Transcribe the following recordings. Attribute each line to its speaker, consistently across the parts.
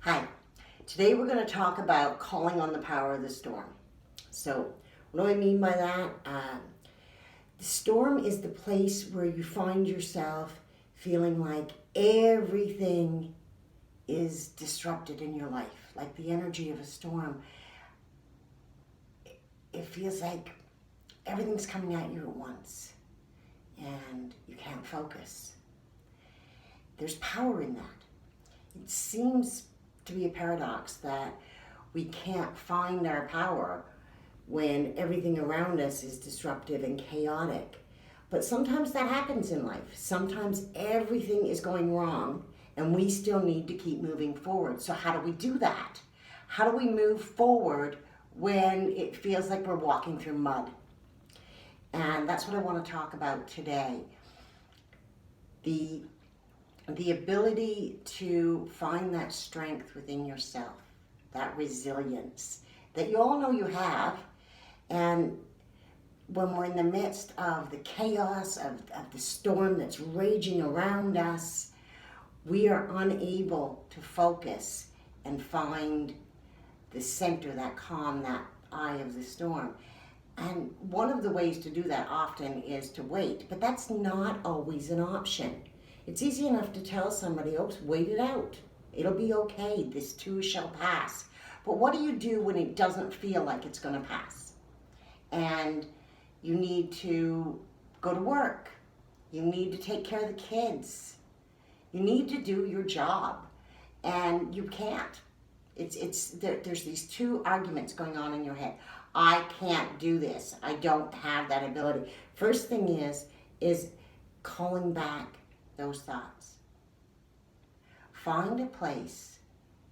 Speaker 1: Hi. Today we're going to talk about calling on the power of the storm. So, what do I mean by that? The storm is the place where you find yourself feeling like everything is disrupted in your life. Like the energy of a storm. It feels like everything's coming at you at once and you can't focus. There's power in that. It seems to be a paradox that we can't find our power when everything around us is disruptive and chaotic. But sometimes that happens in life. Sometimes everything is going wrong and we still need to keep moving forward. So how do we do that? How do we move forward when it feels like we're walking through mud? And that's what I want to talk about today. The ability to find that strength within yourself, that resilience that you all know you have. And when we're in the midst of the chaos of the storm that's raging around us, we are unable to focus and find the center, that calm, that eye of the storm. And one of the ways to do that often is to wait, but that's not always an option. It's easy enough to tell somebody, oh, wait it out. It'll be okay. This too shall pass. But what do you do when it doesn't feel like it's going to pass? And you need to go to work. You need to take care of the kids. You need to do your job. And you can't. There's these two arguments going on in your head. I can't do this. I don't have that ability. First thing is calling back those thoughts. Find a place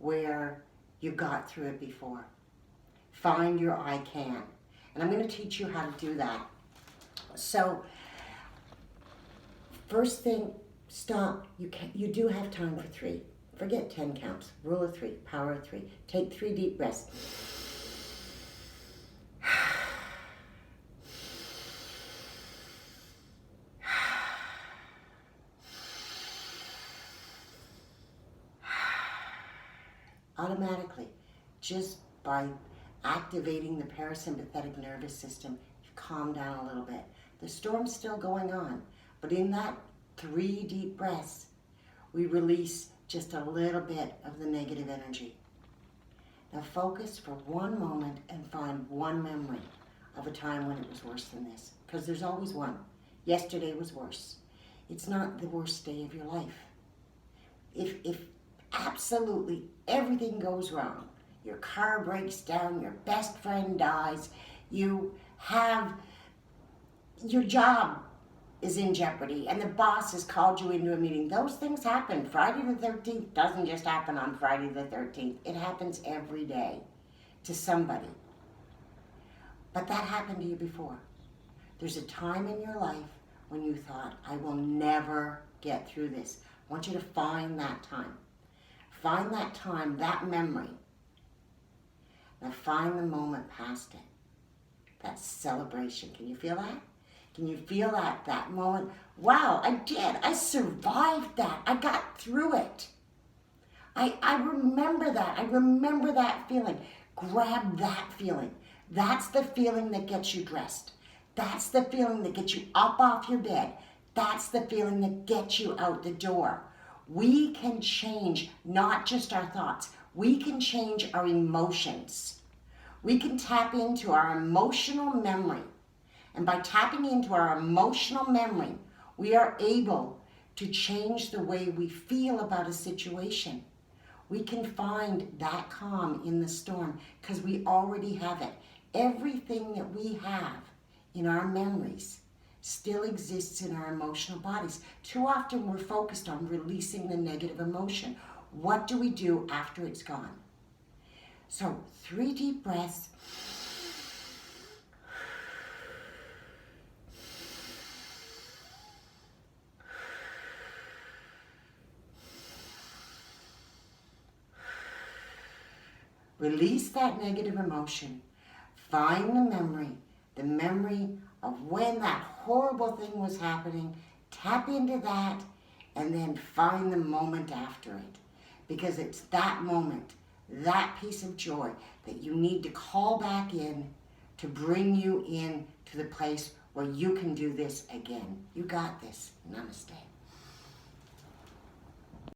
Speaker 1: where you got through it before. Find your I can. And I'm going to teach you how to do that. So, first thing, stop. You do have time for 3. Forget 10 counts. Rule of 3, power of 3. Take 3 deep breaths. Automatically, just by activating the parasympathetic nervous system, you calm down a little bit. The storm's still going on, but in that 3 deep breaths, we release just a little bit of the negative energy. Now focus for one moment and find one memory of a time when it was worse than this, because there's always one. Yesterday was worse. It's not the worst day of your life. If absolutely everything goes wrong, your car breaks down, your best friend dies, your job is in jeopardy, and the boss has called you into a meeting. Those things happen. Friday the 13th doesn't just happen on Friday the 13th. It happens every day to somebody. But that happened to you before. There's a time in your life when you thought, I will never get through this. I want you to find that time. Find that time, that memory. Now find the moment past it. That celebration. Can you feel that? Can you feel that moment? Wow, I did. I survived that. I got through it. I remember that. I remember that feeling. Grab that feeling. That's the feeling that gets you dressed. That's the feeling that gets you up off your bed. That's the feeling that gets you out the door. We can change not just our thoughts. We can change our emotions. We can tap into our emotional memory. And by tapping into our emotional memory, we are able to change the way we feel about a situation. We can find that calm in the storm because we already have it. Everything that we have in our memories still exists in our emotional bodies. Too often we're focused on releasing the negative emotion. What do we do after it's gone? So 3 deep breaths. Release that negative emotion. Find the memory of when that horrible thing was happening. Tap into that and then find the moment after it. because it's that moment, that piece of joy that you need to call back in to bring you in to the place where you can do this again. You got this. Namaste.